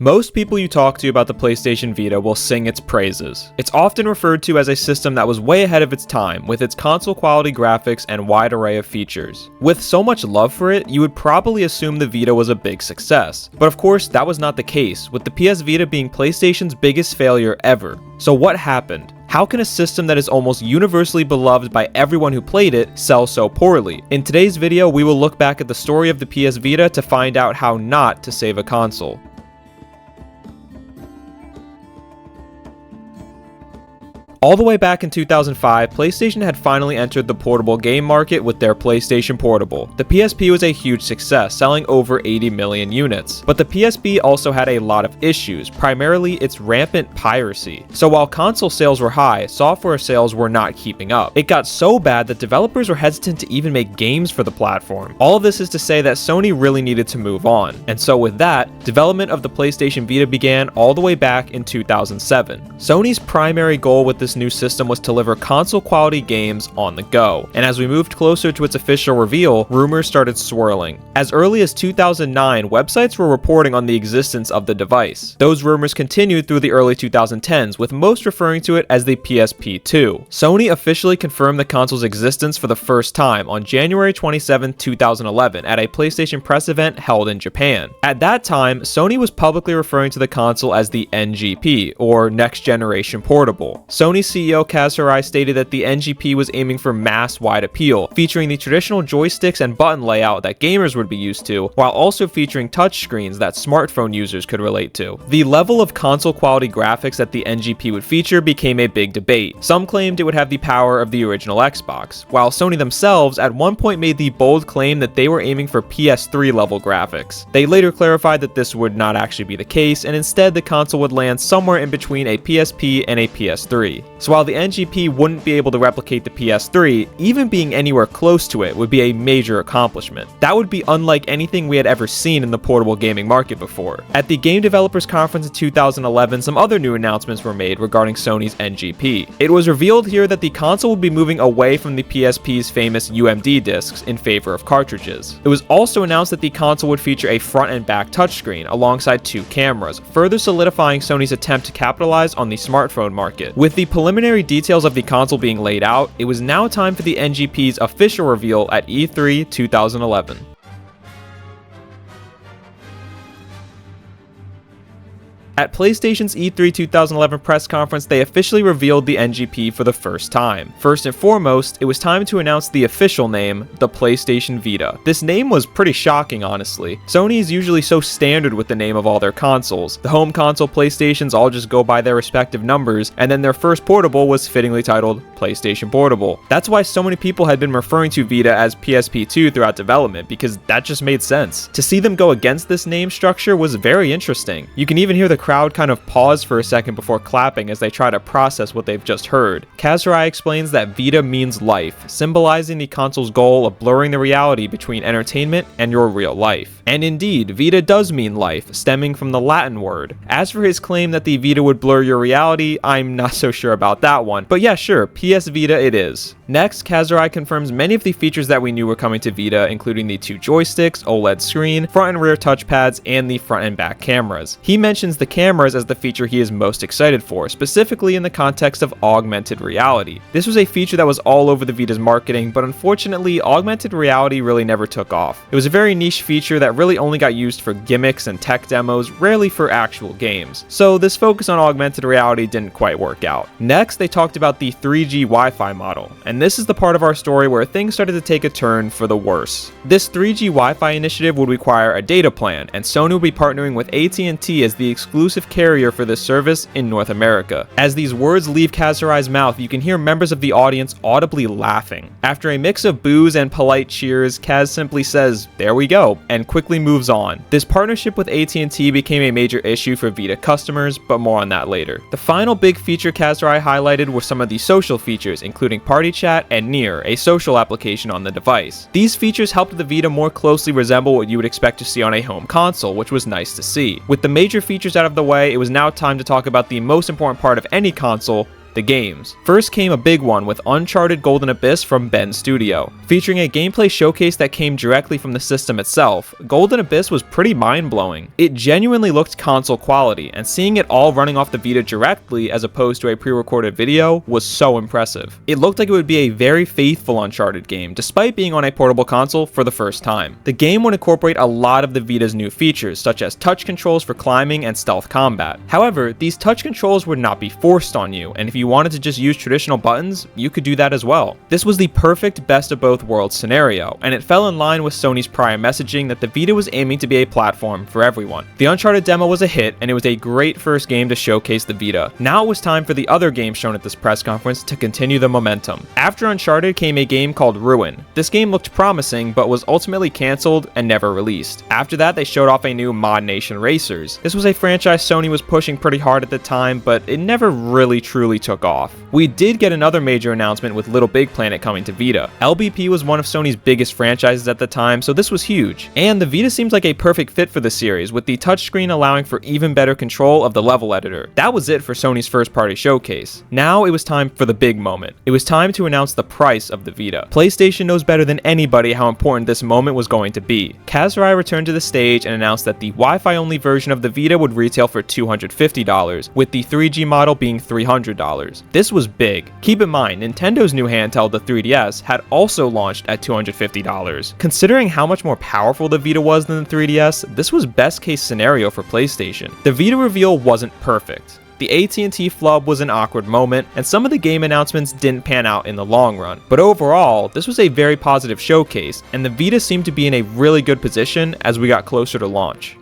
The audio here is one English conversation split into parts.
Most people you talk to about the PlayStation Vita will sing its praises. It's often referred to as a system that was way ahead of its time, with its console-quality graphics and wide array of features. With so much love for it, you would probably assume the Vita was a big success. But of course, that was not the case, with the PS Vita being PlayStation's biggest failure ever. So what happened? How can a system that is almost universally beloved by everyone who played it sell so poorly? In today's video, we will look back at the story of the PS Vita to find out how not to save a console. All the way back in 2005, PlayStation had finally entered the portable game market with their PlayStation Portable. The PSP was a huge success, selling over 80 million units. But the PSP also had a lot of issues, primarily its rampant piracy. So while console sales were high, software sales were not keeping up. It got so bad that developers were hesitant to even make games for the platform. All of this is to say that Sony really needed to move on. And so with that, development of the PlayStation Vita began all the way back in 2007. Sony's primary goal with this new system was to deliver console quality games on the go, and as we moved closer to its official reveal, rumors started swirling. As early as 2009, websites were reporting on the existence of the device. Those rumors continued through the early 2010s, with most referring to it as the PSP2. Sony officially confirmed the console's existence for the first time on January 27, 2011 at a PlayStation press event held in Japan. At that time, Sony was publicly referring to the console as the NGP, or Next Generation Portable. Sony CEO Kaz Hirai stated that the NGP was aiming for mass-wide appeal, featuring the traditional joysticks and button layout that gamers would be used to, while also featuring touchscreens that smartphone users could relate to. The level of console-quality graphics that the NGP would feature became a big debate. Some claimed it would have the power of the original Xbox, while Sony themselves at one point made the bold claim that they were aiming for PS3-level graphics. They later clarified that this would not actually be the case, and instead the console would land somewhere in between a PSP and a PS3. So while the NGP wouldn't be able to replicate the PS3, even being anywhere close to it would be a major accomplishment. That would be unlike anything we had ever seen in the portable gaming market before. At the Game Developers Conference in 2011, some other new announcements were made regarding Sony's NGP. It was revealed here that the console would be moving away from the PSP's famous UMD discs in favor of cartridges. It was also announced that the console would feature a front and back touchscreen alongside two cameras, further solidifying Sony's attempt to capitalize on the smartphone market. With the preliminary details of the console being laid out, it was now time for the NGP's official reveal at E3 2011. At PlayStation's E3 2011 press conference, they officially revealed the NGP for the first time. First and foremost, it was time to announce the official name, the PlayStation Vita. This name was pretty shocking, honestly. Sony is usually so standard with the name of all their consoles. The home console PlayStations all just go by their respective numbers, and then their first portable was fittingly titled PlayStation Portable. That's why so many people had been referring to Vita as PSP2 throughout development, because that just made sense. To see them go against this name structure was very interesting. You can even hear the crowd kind of pause for a second before clapping as they try to process what they've just heard. Kaz Hirai explains that Vita means life, symbolizing the console's goal of blurring the reality between entertainment and your real life. And indeed, Vita does mean life, stemming from the Latin word. As for his claim that the Vita would blur your reality, I'm not so sure about that one, but yeah, sure, PS Vita it is. Next, Kaz Hirai confirms many of the features that we knew were coming to Vita, including the two joysticks, OLED screen, front and rear touchpads, and the front and back cameras. He mentions the cameras as the feature he is most excited for, specifically in the context of augmented reality. This was a feature that was all over the Vita's marketing, but unfortunately, augmented reality really never took off. It was a very niche feature that really only got used for gimmicks and tech demos, rarely for actual games. So this focus on augmented reality didn't quite work out. Next, they talked about the 3G Wi-Fi model, and this is the part of our story where things started to take a turn for the worse. This 3G Wi-Fi initiative would require a data plan, and Sony would be partnering with AT&T as the exclusive carrier for this service in North America. As these words leave Kaz Hirai's mouth, you can hear members of the audience audibly laughing. After a mix of boos and polite cheers, Kaz simply says, "There we go," and quickly moves on. This partnership with AT&T became a major issue for Vita customers, but more on that later. The final big feature Kaz Hirai highlighted were some of the social features, including Party Chat and Near, a social application on the device. These features helped the Vita more closely resemble what you would expect to see on a home console, which was nice to see. With the major features out of the way, it was now time to talk about the most important part of any console, the games. First came a big one with Uncharted Golden Abyss from Bend Studio. Featuring a gameplay showcase that came directly from the system itself, Golden Abyss was pretty mind-blowing. It genuinely looked console quality, and seeing it all running off the Vita directly as opposed to a pre-recorded video was so impressive. It looked like it would be a very faithful Uncharted game, despite being on a portable console for the first time. The game would incorporate a lot of the Vita's new features, such as touch controls for climbing and stealth combat. However, these touch controls would not be forced on you, and if you wanted to just use traditional buttons, you could do that as well. This was the perfect best of both worlds scenario, and it fell in line with Sony's prior messaging that the Vita was aiming to be a platform for everyone. The Uncharted demo was a hit, and it was a great first game to showcase the Vita. Now it was time for the other games shown at this press conference to continue the momentum. After Uncharted came a game called Ruin. This game looked promising, but was ultimately cancelled and never released. After that, they showed off a new Mod Nation Racers. This was a franchise Sony was pushing pretty hard at the time, but it never really truly took off. We did get another major announcement with Little Big Planet coming to Vita. LBP was one of Sony's biggest franchises at the time, so this was huge. And the Vita seems like a perfect fit for the series, with the touchscreen allowing for even better control of the level editor. That was it for Sony's first-party showcase. Now it was time for the big moment. It was time to announce the price of the Vita. PlayStation knows better than anybody how important this moment was going to be. Kazurai returned to the stage and announced that the Wi-Fi only version of the Vita would retail for $250, with the 3G model being $300. This was big. Keep in mind, Nintendo's new handheld, the 3DS, had also launched at $250. Considering how much more powerful the Vita was than the 3DS, this was best case scenario for PlayStation. The Vita reveal wasn't perfect. The AT&T flub was an awkward moment, and some of the game announcements didn't pan out in the long run. But overall, this was a very positive showcase, and the Vita seemed to be in a really good position as we got closer to launch.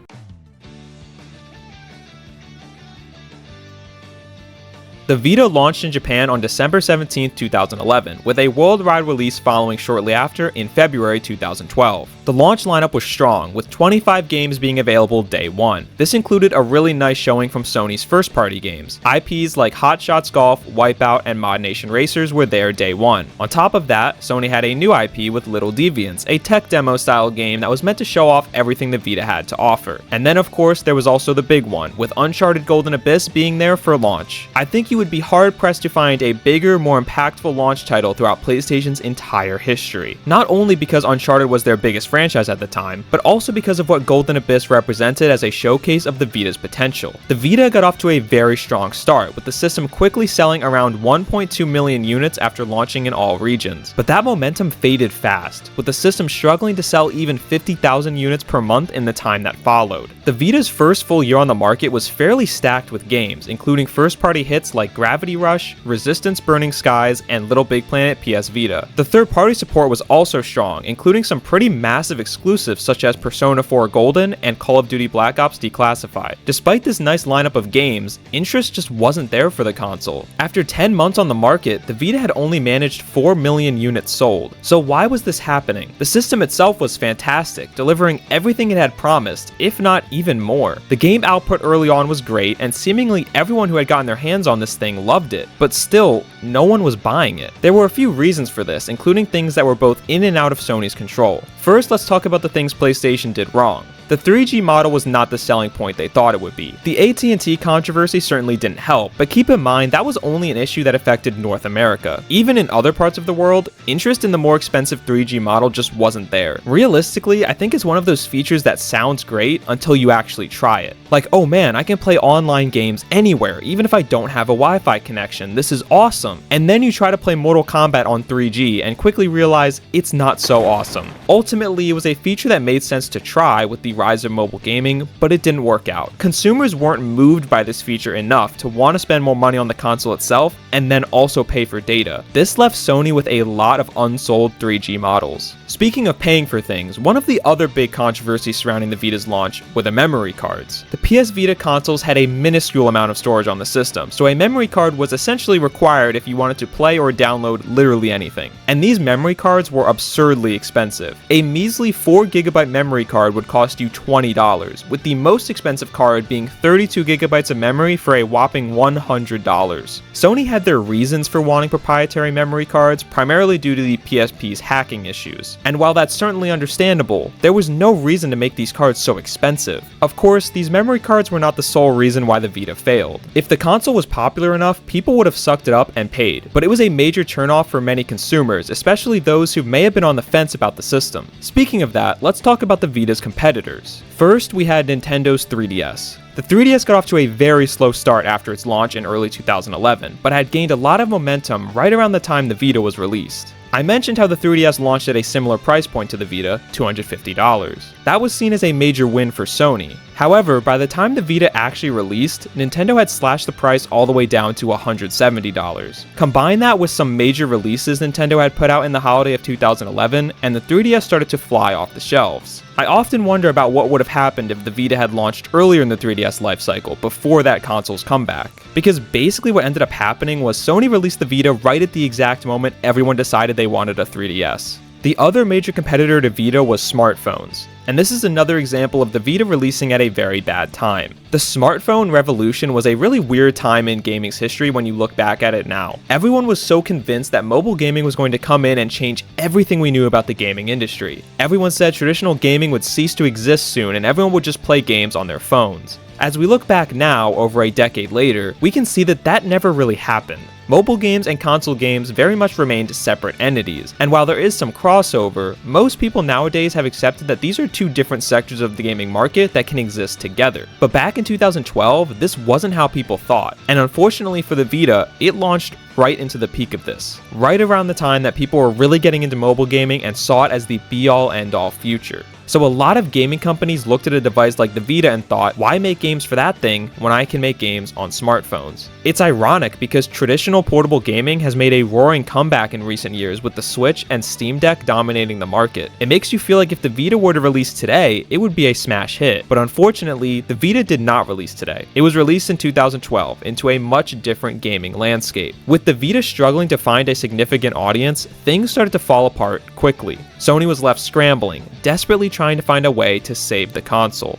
The Vita launched in Japan on December 17, 2011, with a worldwide release following shortly after in February 2012. The launch lineup was strong, with 25 games being available day one. This included a really nice showing from Sony's first-party games. IPs like Hot Shots Golf, Wipeout, and Mod Nation Racers were there day one. On top of that, Sony had a new IP with Little Deviants, a tech demo-style game that was meant to show off everything the Vita had to offer. And then of course there was also the big one, with Uncharted Golden Abyss being there for launch. I think you would be hard-pressed to find a bigger, more impactful launch title throughout PlayStation's entire history. Not only because Uncharted was their biggest franchise at the time, but also because of what Golden Abyss represented as a showcase of the Vita's potential. The Vita got off to a very strong start, with the system quickly selling around 1.2 million units after launching in all regions. But that momentum faded fast, with the system struggling to sell even 50,000 units per month in the time that followed. The Vita's first full year on the market was fairly stacked with games, including first-party hits like Gravity Rush, Resistance Burning Skies, and Little Big Planet PS Vita. The third-party support was also strong, including some pretty massive exclusives such as Persona 4 Golden and Call of Duty Black Ops Declassified. Despite this nice lineup of games, interest just wasn't there for the console. After 10 months on the market, the Vita had only managed 4 million units sold. So why was this happening? The system itself was fantastic, delivering everything it had promised, if not even more. The game output early on was great, and seemingly everyone who had gotten their hands on this thing loved it, but still, no one was buying it. There were a few reasons for this, including things that were both in and out of Sony's control. First, let's talk about the things PlayStation did wrong. The 3G model was not the selling point they thought it would be. The AT&T controversy certainly didn't help, but keep in mind that was only an issue that affected North America. Even in other parts of the world, interest in the more expensive 3G model just wasn't there. Realistically, I think it's one of those features that sounds great until you actually try it. Like, oh man, I can play online games anywhere, even if I don't have a Wi-Fi connection. This is awesome. And then you try to play Mortal Kombat on 3G and quickly realize it's not so awesome. Ultimately, it was a feature that made sense to try with the rise of mobile gaming, but it didn't work out. Consumers weren't moved by this feature enough to want to spend more money on the console itself and then also pay for data. This left Sony with a lot of unsold 3G models. Speaking of paying for things, one of the other big controversies surrounding the Vita's launch were the memory cards. The PS Vita consoles had a minuscule amount of storage on the system, so a memory card was essentially required if you wanted to play or download literally anything. And these memory cards were absurdly expensive. A measly 4GB memory card would cost you $20, with the most expensive card being 32GB of memory for a whopping $100. Sony had their reasons for wanting proprietary memory cards, primarily due to the PSP's hacking issues. And while that's certainly understandable, there was no reason to make these cards so expensive. Of course, these memory cards were not the sole reason why the Vita failed. If the console was popular enough, people would have sucked it up and paid, but it was a major turnoff for many consumers, especially those who may have been on the fence about the system. Speaking of that, let's talk about the Vita's competitors. First, we had Nintendo's 3DS. The 3DS got off to a very slow start after its launch in early 2011, but had gained a lot of momentum right around the time the Vita was released. I mentioned how the 3DS launched at a similar price point to the Vita, $250. That was seen as a major win for Sony. However, by the time the Vita actually released, Nintendo had slashed the price all the way down to $170. Combine that with some major releases Nintendo had put out in the holiday of 2011, and the 3DS started to fly off the shelves. I often wonder about what would have happened if the Vita had launched earlier in the 3DS lifecycle, before that console's comeback. Because basically what ended up happening was Sony released the Vita right at the exact moment everyone decided they wanted a 3DS. The other major competitor to Vita was smartphones, and this is another example of the Vita releasing at a very bad time. The smartphone revolution was a really weird time in gaming's history when you look back at it now. Everyone was so convinced that mobile gaming was going to come in and change everything we knew about the gaming industry. Everyone said traditional gaming would cease to exist soon and everyone would just play games on their phones. As we look back now, over a decade later, we can see that that never really happened. Mobile games and console games very much remained separate entities, and while there is some crossover, most people nowadays have accepted that these are two different sectors of the gaming market that can exist together. But back in 2012, this wasn't how people thought, and unfortunately for the Vita, it launched right into the peak of this, right around the time that people were really getting into mobile gaming and saw it as the be-all end-all future. So a lot of gaming companies looked at a device like the Vita and thought, why make games for that thing when I can make games on smartphones? It's ironic because traditional portable gaming has made a roaring comeback in recent years with the Switch and Steam Deck dominating the market. It makes you feel like if the Vita were to release today, it would be a smash hit. But unfortunately, the Vita did not release today. It was released in 2012 into a much different gaming landscape. With the Vita struggling to find a significant audience, things started to fall apart quickly. Sony was left scrambling, desperately trying to find a way to save the console.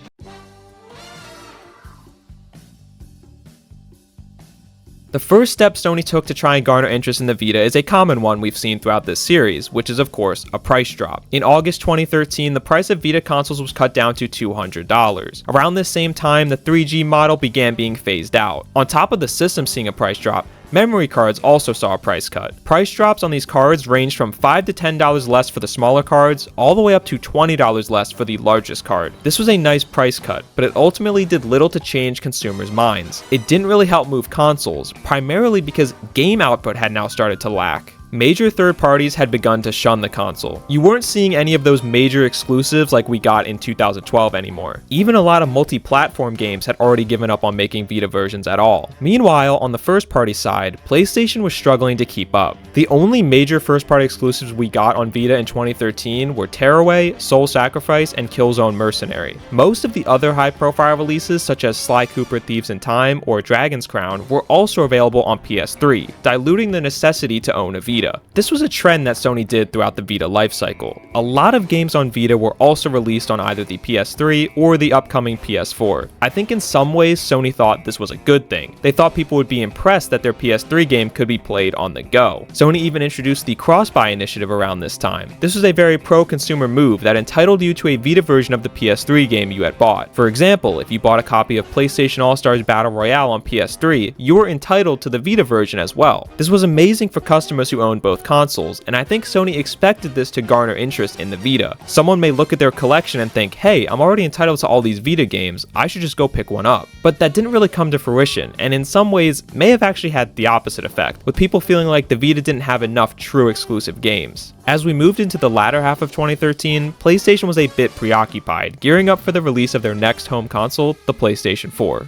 The first step Sony took to try and garner interest in the Vita is a common one we've seen throughout this series, which is of course a price drop. In August 2013, the price of Vita consoles was cut down to $200. Around this same time, the 3G model began being phased out. On top of the system seeing a price drop, memory cards also saw a price cut. Price drops on these cards ranged from $5 to $10 less for the smaller cards, all the way up to $20 less for the largest card. This was a nice price cut, but it ultimately did little to change consumers' minds. It didn't really help move consoles, primarily because game output had now started to lack. Major third parties had begun to shun the console. You weren't seeing any of those major exclusives like we got in 2012 anymore. Even a lot of multi-platform games had already given up on making Vita versions at all. Meanwhile, on the first-party side, PlayStation was struggling to keep up. The only major first-party exclusives we got on Vita in 2013 were Tearaway, Soul Sacrifice, and Killzone Mercenary. Most of the other high-profile releases such as Sly Cooper Thieves in Time or Dragon's Crown were also available on PS3, diluting the necessity to own a Vita. This was a trend that Sony did throughout the Vita lifecycle. A lot of games on Vita were also released on either the PS3 or the upcoming PS4. I think in some ways Sony thought this was a good thing. They thought people would be impressed that their PS3 game could be played on the go. Sony even introduced the cross-buy initiative around this time. This was a very pro-consumer move that entitled you to a Vita version of the PS3 game you had bought. For example, if you bought a copy of PlayStation All-Stars Battle Royale on PS3, you were entitled to the Vita version as well. This was amazing for customers who owned both consoles, and I think Sony expected this to garner interest in the Vita. Someone may look at their collection and think, hey, I'm already entitled to all these Vita games, I should just go pick one up. But that didn't really come to fruition, and in some ways may have actually had the opposite effect, with people feeling like the Vita didn't have enough true exclusive games. As we moved into the latter half of 2013, PlayStation was a bit preoccupied, gearing up for the release of their next home console, the PlayStation 4.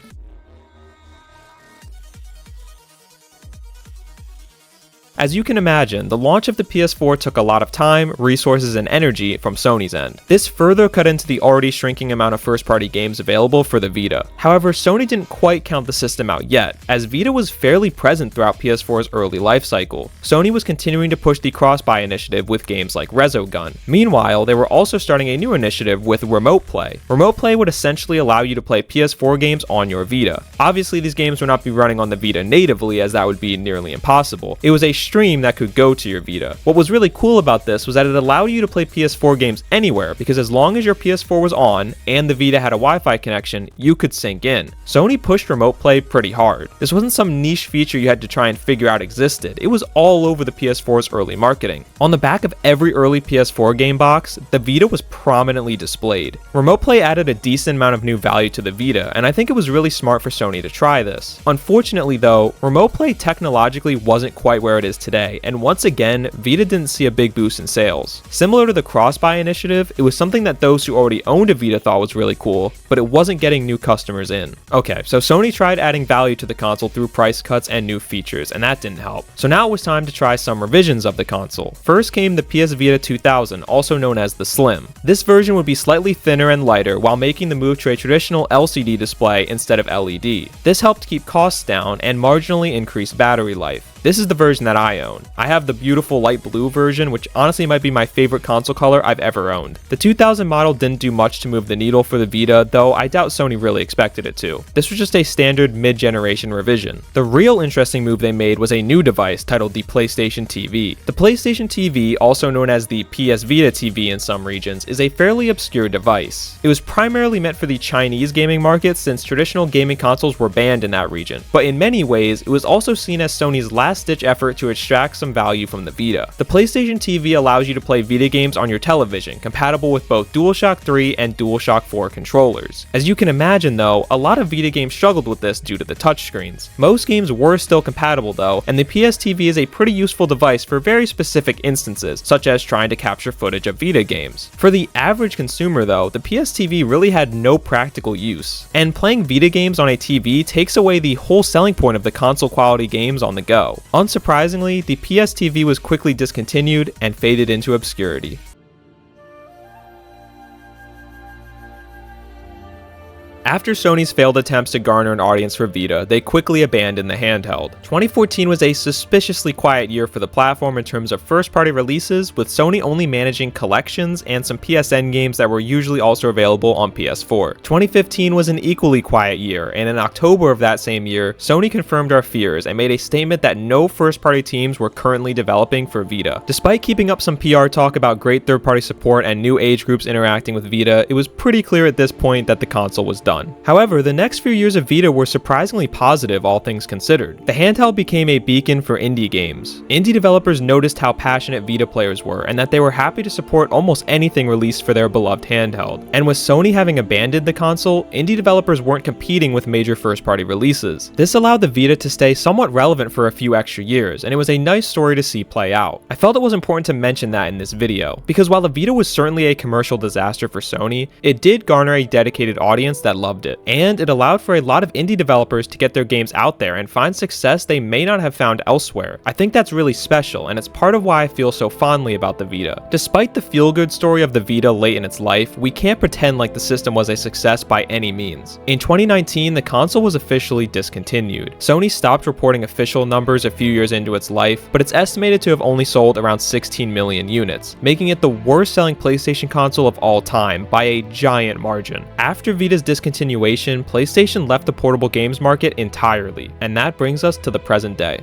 As you can imagine, the launch of the PS4 took a lot of time, resources, and energy from Sony's end. This further cut into the already shrinking amount of first-party games available for the Vita. However, Sony didn't quite count the system out yet, as Vita was fairly present throughout PS4's early life cycle. Sony was continuing to push the cross-buy initiative with games like Resogun. Meanwhile, they were also starting a new initiative with Remote Play. Remote Play would essentially allow you to play PS4 games on your Vita. Obviously, these games would not be running on the Vita natively, as that would be nearly impossible. It was a stream that could go to your Vita. What was really cool about this was that it allowed you to play PS4 games anywhere, because as long as your PS4 was on and the Vita had a Wi-Fi connection, you could sync in. Sony pushed remote play pretty hard. This wasn't some niche feature you had to try and figure out existed. It was all over the PS4's early marketing. On the back of every early PS4 game box, the Vita was prominently displayed. Remote play added a decent amount of new value to the Vita, and I think it was really smart for Sony to try this. Unfortunately though, remote play technologically wasn't quite where it is today, and once again, Vita didn't see a big boost in sales. Similar to the cross-buy initiative, it was something that those who already owned a Vita thought was really cool, but it wasn't getting new customers in. Okay, so Sony tried adding value to the console through price cuts and new features, and that didn't help. So now it was time to try some revisions of the console. First came the PS Vita 2000, also known as the Slim. This version would be slightly thinner and lighter while making the move to a traditional LCD display instead of LED. This helped keep costs down and marginally increase battery life. This is the version that I own. I have the beautiful light blue version, which honestly might be my favorite console color I've ever owned. The 2000 model didn't do much to move the needle for the Vita, though I doubt Sony really expected it to. This was just a standard mid-generation revision. The real interesting move they made was a new device titled the PlayStation TV. The PlayStation TV, also known as the PS Vita TV in some regions, is a fairly obscure device. It was primarily meant for the Chinese gaming market since traditional gaming consoles were banned in that region, but in many ways, it was also seen as Sony's last-ditch effort to extract some value from the Vita. The PlayStation TV allows you to play Vita games on your television, compatible with both DualShock 3 and DualShock 4 controllers. As you can imagine though, a lot of Vita games struggled with this due to the touchscreens. Most games were still compatible though, and the PS TV is a pretty useful device for very specific instances, such as trying to capture footage of Vita games. For the average consumer though, the PS TV really had no practical use, and playing Vita games on a TV takes away the whole selling point of the console quality games on the go. Unsurprisingly, the PS TV was quickly discontinued and faded into obscurity. After Sony's failed attempts to garner an audience for Vita, they quickly abandoned the handheld. 2014 was a suspiciously quiet year for the platform in terms of first-party releases, with Sony only managing collections and some PSN games that were usually also available on PS4. 2015 was an equally quiet year, and in October of that same year, Sony confirmed our fears and made a statement that no first-party teams were currently developing for Vita. Despite keeping up some PR talk about great third-party support and new age groups interacting with Vita, it was pretty clear at this point that the console was done. However, the next few years of Vita were surprisingly positive, all things considered. The handheld became a beacon for indie games. Indie developers noticed how passionate Vita players were and that they were happy to support almost anything released for their beloved handheld. And with Sony having abandoned the console, indie developers weren't competing with major first-party releases. This allowed the Vita to stay somewhat relevant for a few extra years, and it was a nice story to see play out. I felt it was important to mention that in this video, because while the Vita was certainly a commercial disaster for Sony, it did garner a dedicated audience that loved it, and it allowed for a lot of indie developers to get their games out there and find success they may not have found elsewhere. I think that's really special, and it's part of why I feel so fondly about the Vita. Despite the feel-good story of the Vita late in its life, we can't pretend like the system was a success by any means. In 2019, the console was officially discontinued. Sony stopped reporting official numbers a few years into its life, but it's estimated to have only sold around 16 million units, making it the worst-selling PlayStation console of all time by a giant margin. After Vita's discontinuation, PlayStation left the portable games market entirely, and that brings us to the present day.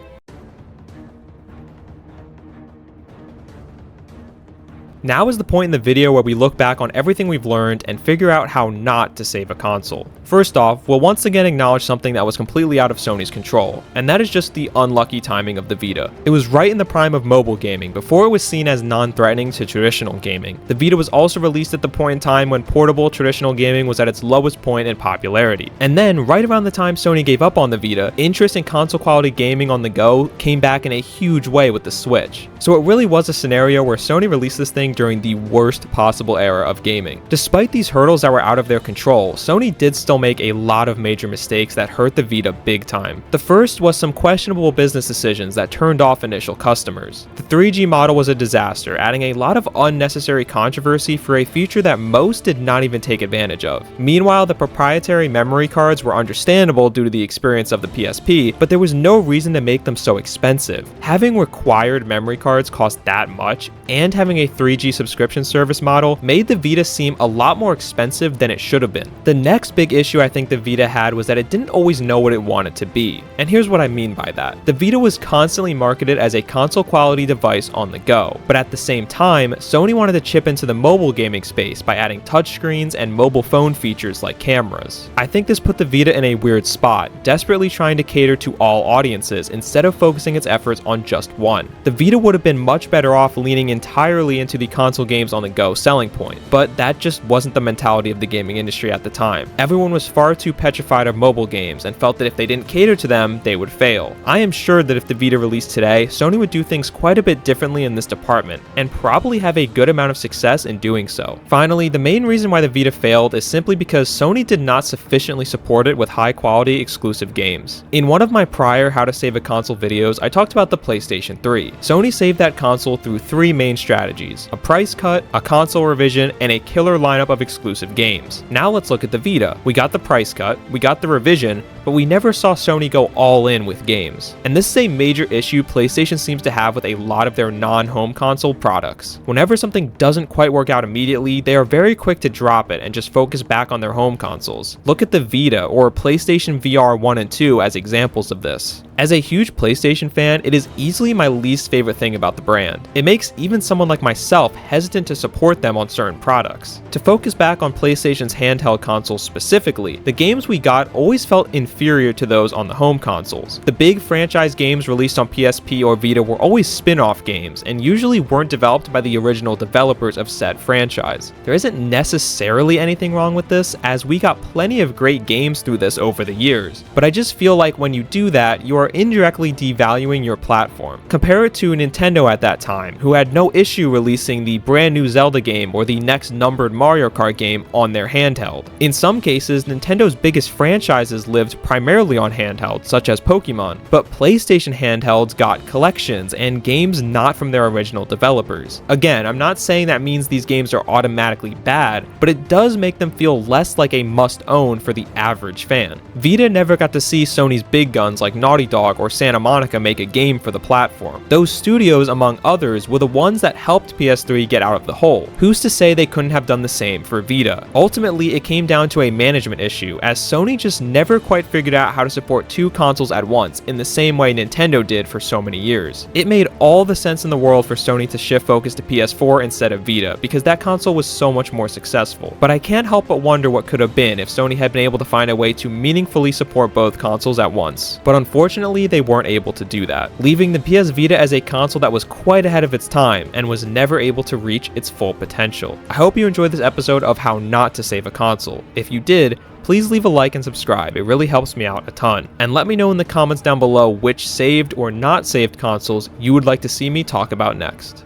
Now is the point in the video where we look back on everything we've learned and figure out how not to save a console. First off, we'll once again acknowledge something that was completely out of Sony's control, and that is just the unlucky timing of the Vita. It was right in the prime of mobile gaming, before it was seen as non-threatening to traditional gaming. The Vita was also released at the point in time when portable traditional gaming was at its lowest point in popularity. And then, right around the time Sony gave up on the Vita, interest in console quality gaming on the go came back in a huge way with the Switch. So it really was a scenario where Sony released this thing during the worst possible era of gaming. Despite these hurdles that were out of their control, Sony did still make a lot of major mistakes that hurt the Vita big time. The first was some questionable business decisions that turned off initial customers. The 3G model was a disaster, adding a lot of unnecessary controversy for a feature that most did not even take advantage of. Meanwhile, the proprietary memory cards were understandable due to the experience of the PSP, but there was no reason to make them so expensive. Having required memory cards cost that much, and having a 3G 3G subscription service model made the Vita seem a lot more expensive than it should have been. The next big issue I think the Vita had was that it didn't always know what it wanted to be. And here's what I mean by that. The Vita was constantly marketed as a console quality device on the go, but at the same time, Sony wanted to chip into the mobile gaming space by adding touchscreens and mobile phone features like cameras. I think this put the Vita in a weird spot, desperately trying to cater to all audiences instead of focusing its efforts on just one. The Vita would have been much better off leaning entirely into the console games on the go selling point, but that just wasn't the mentality of the gaming industry at the time. Everyone was far too petrified of mobile games and felt that if they didn't cater to them, they would fail. I am sure that if the Vita released today, Sony would do things quite a bit differently in this department, and probably have a good amount of success in doing so. Finally, the main reason why the Vita failed is simply because Sony did not sufficiently support it with high quality exclusive games. In one of my prior How to Save a Console videos, I talked about the PlayStation 3. Sony saved that console through three main strategies: a price cut, a console revision, and a killer lineup of exclusive games. Now let's look at the Vita. We got the price cut, we got the revision, but we never saw Sony go all in with games. And this is a major issue PlayStation seems to have with a lot of their non-home console products. Whenever something doesn't quite work out immediately, they are very quick to drop it and just focus back on their home consoles. Look at the Vita or PlayStation VR 1 and 2 as examples of this. As a huge PlayStation fan, it is easily my least favorite thing about the brand. It makes even someone like myself hesitant to support them on certain products. To focus back on PlayStation's handheld consoles specifically, the games we got always felt inferior to those on the home consoles. The big franchise games released on PSP or Vita were always spin-off games, and usually weren't developed by the original developers of said franchise. There isn't necessarily anything wrong with this, as we got plenty of great games through this over the years, but I just feel like when you do that, you are indirectly devaluing your platform. Compare it to Nintendo at that time, who had no issue releasing the brand new Zelda game or the next numbered Mario Kart game on their handheld. In some cases, Nintendo's biggest franchises lived primarily on handhelds, such as Pokemon, but PlayStation handhelds got collections and games not from their original developers. Again, I'm not saying that means these games are automatically bad, but it does make them feel less like a must-own for the average fan. Vita never got to see Sony's big guns like Naughty Dog or Santa Monica make a game for the platform. Those studios, among others, were the ones that helped PS3 get out of the hole. Who's to say they couldn't have done the same for Vita? Ultimately, it came down to a management issue, as Sony just never quite figured out how to support two consoles at once in the same way Nintendo did for so many years. It made all the sense in the world for Sony to shift focus to PS4 instead of Vita, because that console was so much more successful. But I can't help but wonder what could have been if Sony had been able to find a way to meaningfully support both consoles at once. But unfortunately, they weren't able to do that, leaving the PS Vita as a console that was quite ahead of its time and was never able to reach its full potential. I hope you enjoyed this episode of How Not to Save a Console. If you did, please leave a like and subscribe, it really helps me out a ton. And let me know in the comments down below which saved or not saved consoles you would like to see me talk about next.